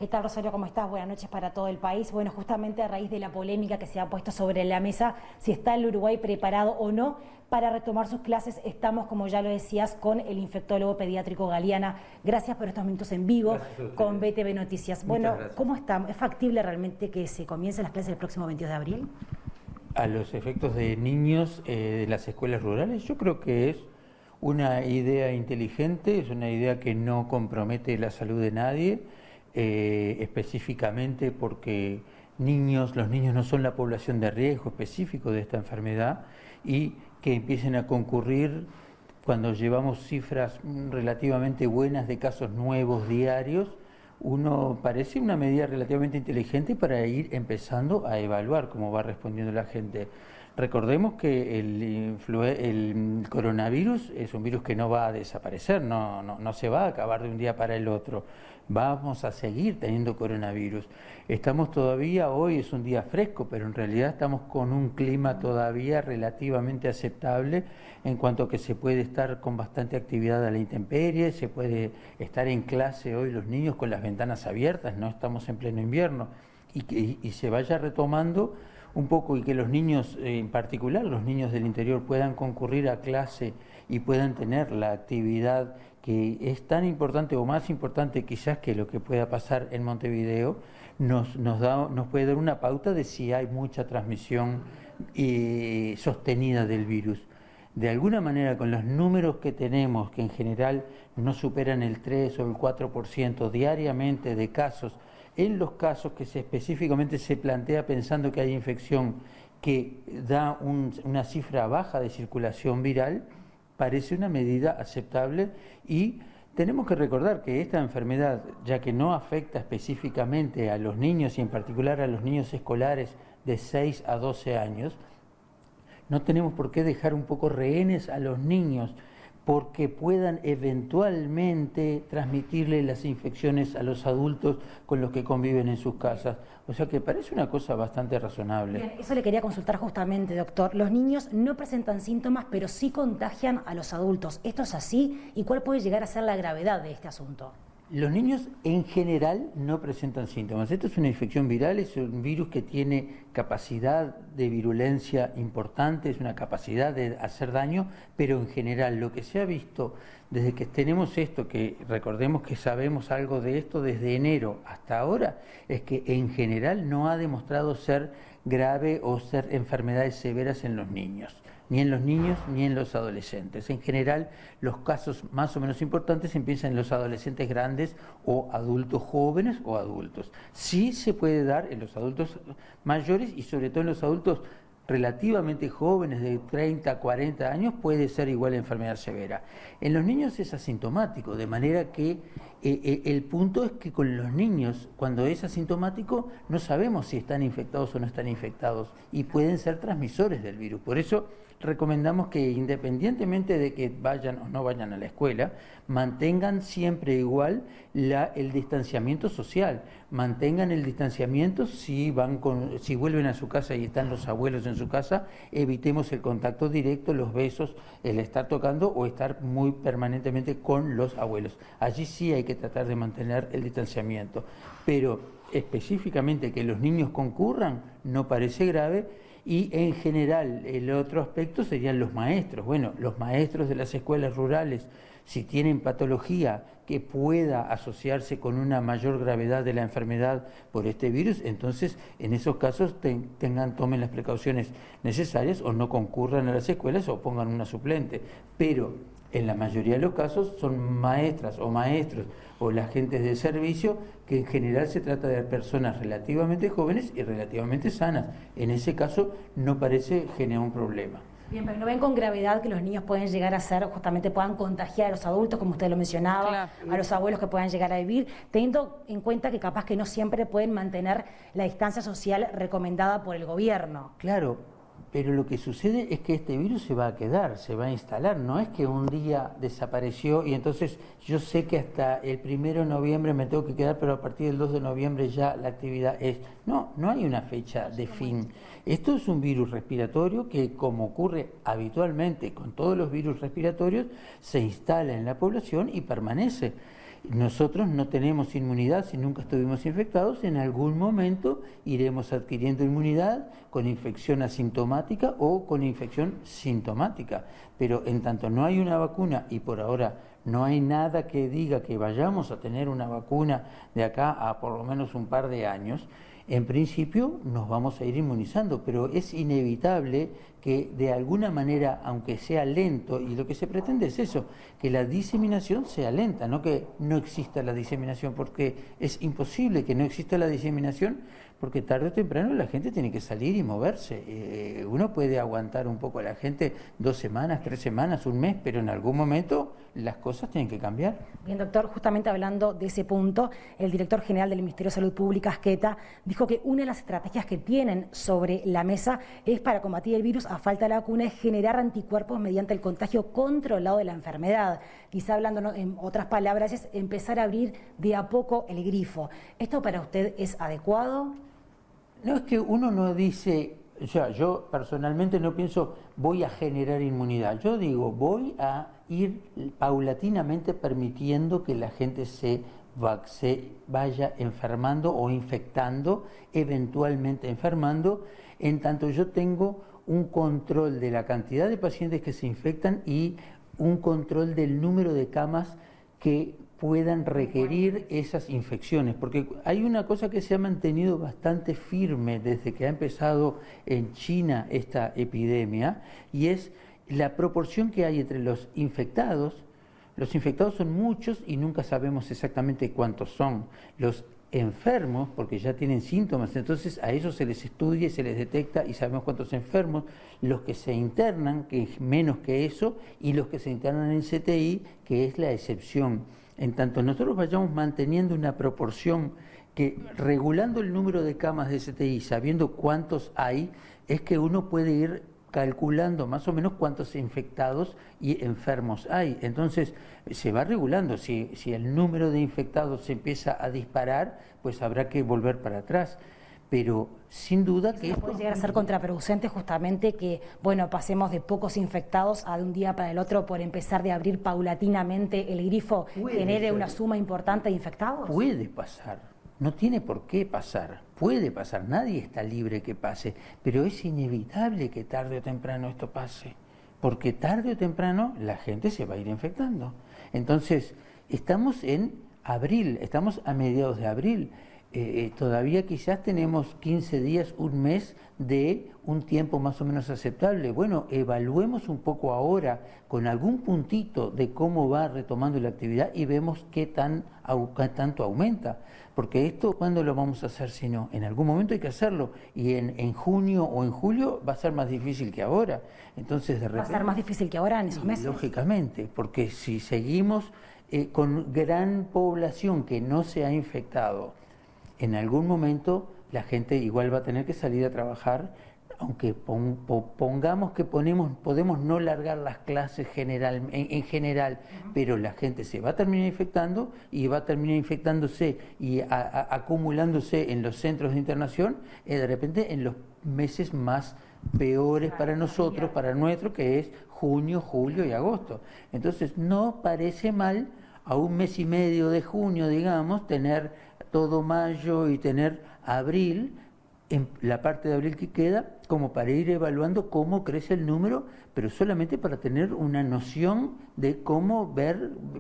¿Qué tal, Rosario? ¿Cómo estás? Buenas noches para todo el país. Bueno, justamente a raíz de la polémica que se ha puesto sobre la mesa, si está el Uruguay preparado o no para retomar sus clases, estamos, como ya lo decías, con el infectólogo pediátrico Galeana. Gracias por estos minutos en vivo con BTV Noticias. Bueno, ¿cómo está? ¿Es factible realmente que se comiencen las clases el próximo 22 de abril? A los efectos de niños de las escuelas rurales, yo creo que es una idea inteligente, es una idea que no compromete la salud de nadie, específicamente porque los niños no son la población de riesgo específico de esta enfermedad, y que empiecen a concurrir cuando llevamos cifras relativamente buenas de casos nuevos diarios. Uno parece una medida relativamente inteligente para ir empezando a evaluar cómo va respondiendo la gente. Recordemos que el coronavirus es un virus que no va a desaparecer, no se va a acabar de un día para el otro. Vamos a seguir teniendo coronavirus. Estamos todavía, hoy es un día fresco, pero en realidad estamos con un clima todavía relativamente aceptable en cuanto a que se puede estar con bastante actividad a la intemperie, se puede estar en clase hoy los niños con las ventanas abiertas, no estamos en pleno invierno, y se vaya retomando un poco, y que los niños, en particular los niños del interior, puedan concurrir a clase y puedan tener la actividad que es tan importante o más importante quizás que lo que pueda pasar en Montevideo, nos puede dar una pauta de si hay mucha transmisión sostenida del virus. De alguna manera, con los números que tenemos, que en general no superan el 3 o el 4% diariamente de casos, en los casos que específicamente se plantea pensando que hay infección, que da una cifra baja de circulación viral, parece una medida aceptable. Y tenemos que recordar que esta enfermedad, ya que no afecta específicamente a los niños y en particular a los niños escolares de 6 a 12 años, no tenemos por qué dejar un poco rehenes a los niños porque puedan eventualmente transmitirle las infecciones a los adultos con los que conviven en sus casas. O sea que parece una cosa bastante razonable. Bien, eso le quería consultar justamente, doctor. Los niños no presentan síntomas, pero sí contagian a los adultos. ¿Esto es así? ¿Y cuál puede llegar a ser la gravedad de este asunto? Los niños en general no presentan síntomas. Esto es una infección viral, es un virus que tiene capacidad de virulencia importante, es una capacidad de hacer daño, pero en general lo que se ha visto desde que tenemos esto, que recordemos que sabemos algo de esto desde enero hasta ahora, es que en general no ha demostrado ser grave o ser enfermedades severas en los niños, ni en los niños ni en los adolescentes. En general, los casos más o menos importantes empiezan en los adolescentes grandes o adultos jóvenes o adultos. Sí se puede dar en los adultos mayores y sobre todo en los adultos relativamente jóvenes de 30 a 40 años puede ser igual enfermedad severa. En los niños es asintomático, de manera que el punto es que con los niños, cuando es asintomático, no sabemos si están infectados o no están infectados y pueden ser transmisores del virus. Por eso recomendamos que, independientemente de que vayan o no vayan a la escuela, mantengan siempre igual el distanciamiento social, mantengan el distanciamiento. Si vuelven a su casa y están los abuelos en su casa, evitemos el contacto directo, los besos, el estar tocando o estar muy permanentemente con los abuelos. Allí sí hay que tratar de mantener el distanciamiento, pero específicamente que los niños concurran no parece grave. Y en general el otro aspecto serían los maestros. Bueno, los maestros de las escuelas rurales, si tienen patología que pueda asociarse con una mayor gravedad de la enfermedad por este virus, entonces en esos casos tomen las precauciones necesarias o no concurran a las escuelas o pongan una suplente. Pero en la mayoría de los casos son maestras o maestros o las gentes de servicio, que en general se trata de personas relativamente jóvenes y relativamente sanas. En ese caso no parece generar un problema. Bien, pero ¿no ven con gravedad que los niños pueden llegar a ser, justamente puedan contagiar a los adultos, como usted lo mencionaba, claro, a los abuelos que puedan llegar a vivir, teniendo en cuenta que capaz que no siempre pueden mantener la distancia social recomendada por el gobierno? Claro, pero lo que sucede es que este virus se va a quedar, se va a instalar. No es que un día desapareció y entonces yo sé que hasta el 1 de noviembre me tengo que quedar, pero a partir del 2 de noviembre ya la actividad es... No hay una fecha de fin. Esto es un virus respiratorio que, como ocurre habitualmente con todos los virus respiratorios, se instala en la población y permanece. Nosotros no tenemos inmunidad si nunca estuvimos infectados, en algún momento iremos adquiriendo inmunidad con infección asintomática o con infección sintomática, pero en tanto no hay una vacuna y por ahora no hay nada que diga que vayamos a tener una vacuna de acá a por lo menos un par de años, en principio nos vamos a ir inmunizando, pero es inevitable que de alguna manera, aunque sea lento, y lo que se pretende es eso, que la diseminación sea lenta, no que no exista la diseminación, porque es imposible que no exista la diseminación, porque tarde o temprano la gente tiene que salir y moverse. Uno puede aguantar un poco a la gente 2 semanas, 3 semanas, un mes, pero en algún momento las cosas tienen que cambiar. Bien, doctor, justamente hablando de ese punto, el director general del Ministerio de Salud Pública, Asqueta, dijo que una de las estrategias que tienen sobre la mesa es para combatir el virus a falta de la vacuna, es generar anticuerpos mediante el contagio controlado de la enfermedad. Quizá hablando en otras palabras, es empezar a abrir de a poco el grifo. ¿Esto para usted es adecuado? No, es que uno no dice, o sea, yo personalmente no pienso voy a generar inmunidad, yo digo voy a ir paulatinamente permitiendo que la gente se vaya enfermando o infectando, eventualmente enfermando, en tanto yo tengo un control de la cantidad de pacientes que se infectan y un control del número de camas que puedan requerir esas infecciones, porque hay una cosa que se ha mantenido bastante firme desde que ha empezado en China esta epidemia, y es la proporción que hay entre los infectados. Los infectados son muchos y nunca sabemos exactamente cuántos son. Los enfermos, porque ya tienen síntomas, entonces a ellos se les estudia, se les detecta y sabemos cuántos enfermos, los que se internan, que es menos que eso, y los que se internan en CTI, que es la excepción. En tanto nosotros vayamos manteniendo una proporción que, regulando el número de camas de CTI, sabiendo cuántos hay, es que uno puede ir calculando más o menos cuántos infectados y enfermos hay. Entonces se va regulando. Si el número de infectados se empieza a disparar, pues habrá que volver para atrás. Pero sin duda que puede llegar a ser contraproducente justamente que, bueno, pasemos de pocos infectados a de un día para el otro por empezar de abrir paulatinamente el grifo, genere una suma importante de infectados. Puede pasar, no tiene por qué pasar, puede pasar, nadie está libre que pase, pero es inevitable que tarde o temprano esto pase, porque tarde o temprano la gente se va a ir infectando. Entonces, estamos en abril, estamos a mediados de abril. Todavía quizás tenemos 15 días, un mes de un tiempo más o menos aceptable. Bueno, evaluemos un poco ahora con algún puntito de cómo va retomando la actividad y vemos qué tanto aumenta. Porque esto, ¿cuándo lo vamos a hacer si no? En algún momento hay que hacerlo. Y en junio o en julio va a ser más difícil que ahora. Entonces, de repente, ¿va a ser más difícil que ahora en esos meses? Lógicamente, porque si seguimos con gran población que no se ha infectado, en algún momento la gente igual va a tener que salir a trabajar, aunque pongamos que podemos no largar las clases en general, pero la gente se va a terminar infectando y va a terminar infectándose y acumulándose en los centros de internación, de repente en los meses más peores para nosotros, para nuestro, que es junio, julio y agosto. Entonces no parece mal a un mes y medio de junio, digamos, tener todo mayo y tener abril, en la parte de abril que queda, como para ir evaluando cómo crece el número, pero solamente para tener una noción de cómo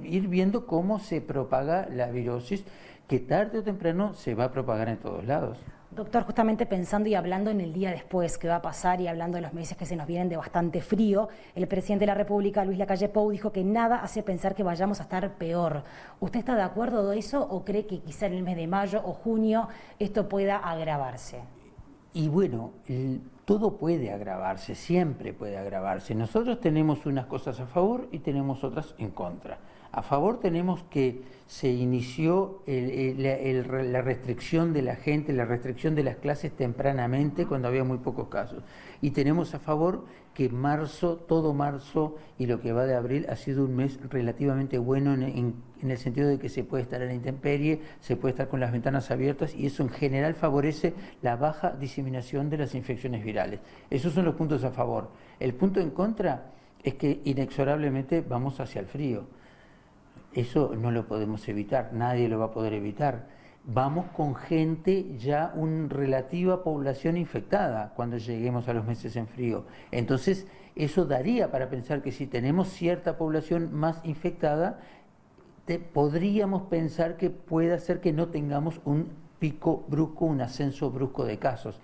ir viendo cómo se propaga la virosis, que tarde o temprano se va a propagar en todos lados. Doctor, justamente pensando y hablando en el día después que va a pasar y hablando de los meses que se nos vienen de bastante frío, el presidente de la República, Luis Lacalle Pou, dijo que nada hace pensar que vayamos a estar peor. ¿Usted está de acuerdo de eso o cree que quizá en el mes de mayo o junio esto pueda agravarse? Y bueno, todo puede agravarse, siempre puede agravarse. Nosotros tenemos unas cosas a favor y tenemos otras en contra. A favor tenemos que se inició la restricción de la gente, la restricción de las clases tempranamente cuando había muy pocos casos. Y tenemos a favor que todo marzo y lo que va de abril ha sido un mes relativamente bueno en el sentido de que se puede estar en la intemperie, se puede estar con las ventanas abiertas y eso en general favorece la baja diseminación de las infecciones virales. Esos son los puntos a favor. El punto en contra es que inexorablemente vamos hacia el frío. Eso no lo podemos evitar, nadie lo va a poder evitar. Vamos con gente ya, una relativa población infectada cuando lleguemos a los meses en frío. Entonces, eso daría para pensar que si tenemos cierta población más infectada, podríamos pensar que pueda ser que no tengamos un pico brusco, un ascenso brusco de casos.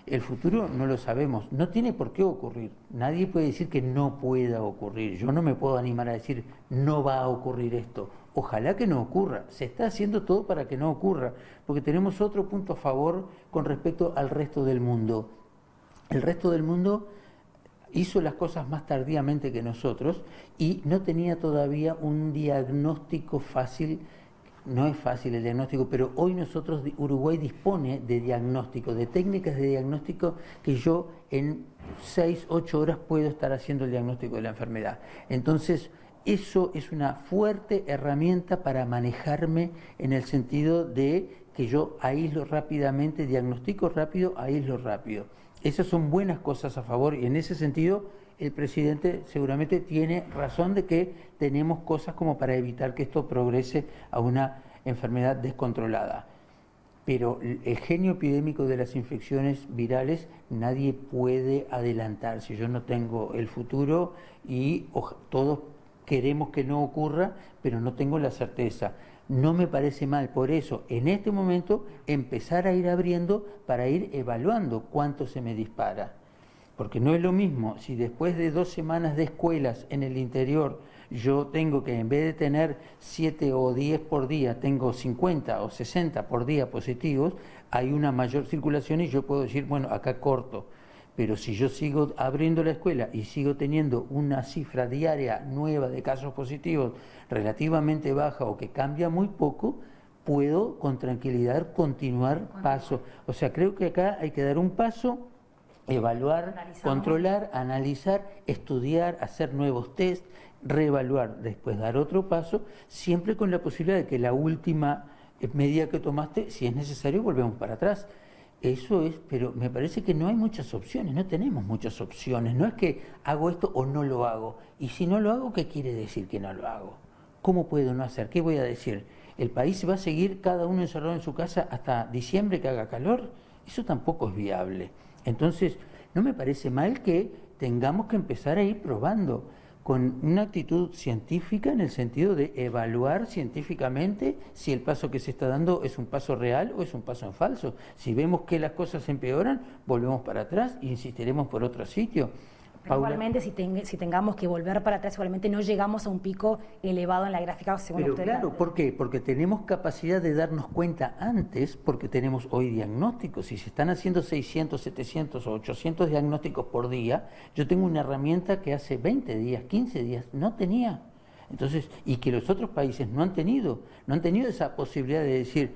El futuro no lo sabemos, no tiene por qué ocurrir. Nadie puede decir que no pueda ocurrir. Yo no me puedo animar a decir no va a ocurrir esto. Ojalá que no ocurra. Se está haciendo todo para que no ocurra, porque tenemos otro punto a favor con respecto al resto del mundo. El resto del mundo hizo las cosas más tardíamente que nosotros y no tenía todavía un diagnóstico fácil. No es fácil el diagnóstico, pero hoy nosotros, Uruguay dispone de diagnóstico, de técnicas de diagnóstico que yo en 6, 8 horas puedo estar haciendo el diagnóstico de la enfermedad. Entonces, eso es una fuerte herramienta para manejarme en el sentido de que yo aíslo rápidamente, diagnostico rápido, aíslo rápido. Esas son buenas cosas a favor y en ese sentido el presidente seguramente tiene razón de que tenemos cosas como para evitar que esto progrese a una enfermedad descontrolada. Pero el genio epidémico de las infecciones virales nadie puede adelantar. Si yo no tengo el futuro y todos queremos que no ocurra, pero no tengo la certeza. No me parece mal, por eso, en este momento, empezar a ir abriendo para ir evaluando cuánto se me dispara. Porque no es lo mismo si después de 2 semanas de escuelas en el interior yo tengo que, en vez de tener 7 o 10 por día, tengo 50 o 60 por día positivos, hay una mayor circulación y yo puedo decir, bueno, acá corto. Pero si yo sigo abriendo la escuela y sigo teniendo una cifra diaria nueva de casos positivos relativamente baja o que cambia muy poco, puedo con tranquilidad continuar paso. O sea, creo que acá hay que dar un paso, evaluar, controlar, analizar, estudiar, hacer nuevos test, reevaluar, después dar otro paso, siempre con la posibilidad de que la última medida que tomaste, si es necesario, volvemos para atrás. Eso es, pero me parece que no hay muchas opciones, no tenemos muchas opciones. No es que hago esto o no lo hago. Y si no lo hago, ¿qué quiere decir que no lo hago? ¿Cómo puedo no hacer? ¿Qué voy a decir? ¿El país va a seguir cada uno encerrado en su casa hasta diciembre que haga calor? Eso tampoco es viable. Entonces, no me parece mal que tengamos que empezar a ir probando con una actitud científica en el sentido de evaluar científicamente si el paso que se está dando es un paso real o es un paso en falso. Si vemos que las cosas empeoran, volvemos para atrás e insistiremos por otro sitio. Pero igualmente, si tengamos que volver para atrás, igualmente no llegamos a un pico elevado en la gráfica según Pero usted. claro, ¿por qué? Porque tenemos capacidad de darnos cuenta antes, porque tenemos hoy diagnósticos. Si se están haciendo 600, 700 o 800 diagnósticos por día, yo tengo una herramienta que hace 20 días, 15 días no tenía. Entonces, y que los otros países no han tenido esa posibilidad de decir,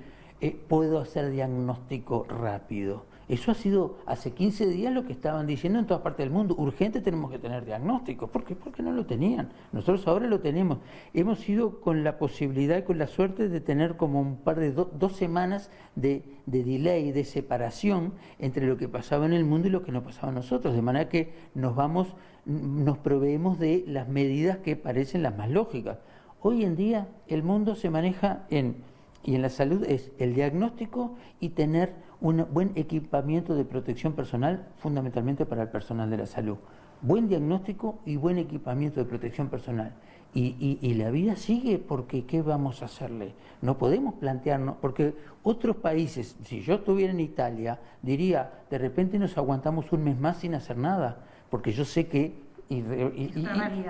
puedo hacer diagnóstico rápido. Eso ha sido hace 15 días lo que estaban diciendo en todas partes del mundo. Urgente tenemos que tener diagnóstico. ¿Por qué? Porque no lo tenían. Nosotros ahora lo tenemos. Hemos ido con la posibilidad y con la suerte de tener como un par de 2 semanas de delay, de separación entre lo que pasaba en el mundo y lo que nos pasaba a nosotros. De manera que nos proveemos de las medidas que parecen las más lógicas. Hoy en día el mundo se maneja y en la salud es el diagnóstico y tener un buen equipamiento de protección personal, fundamentalmente para el personal de la salud. Buen diagnóstico y buen equipamiento de protección personal. Y la vida sigue, porque ¿qué vamos a hacerle? No podemos plantearnos, porque otros países, si yo estuviera en Italia, diría, de repente nos aguantamos un mes más sin hacer nada, porque yo sé que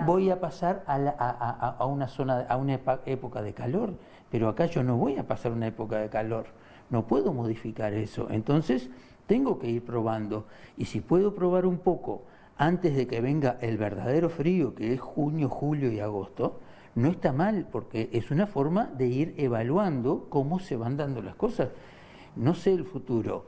voy a pasar a una época de calor, pero acá yo no voy a pasar una época de calor, no puedo modificar eso, entonces tengo que ir probando, y si puedo probar un poco antes de que venga el verdadero frío, que es junio, julio y agosto, no está mal, porque es una forma de ir evaluando cómo se van dando las cosas. No sé el futuro.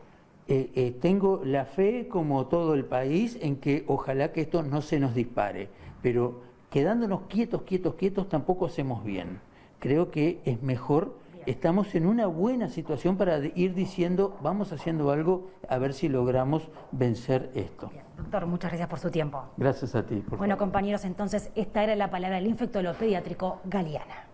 Tengo la fe, como todo el país, en que ojalá que esto no se nos dispare, pero quedándonos quietos tampoco hacemos bien. Creo que es mejor, estamos en una buena situación para ir diciendo, vamos haciendo algo, a ver si logramos vencer esto. Bien. Doctor, muchas gracias por su tiempo. Gracias a ti. Bueno, compañeros, entonces esta era la palabra del infectólogo pediátrico Galeana.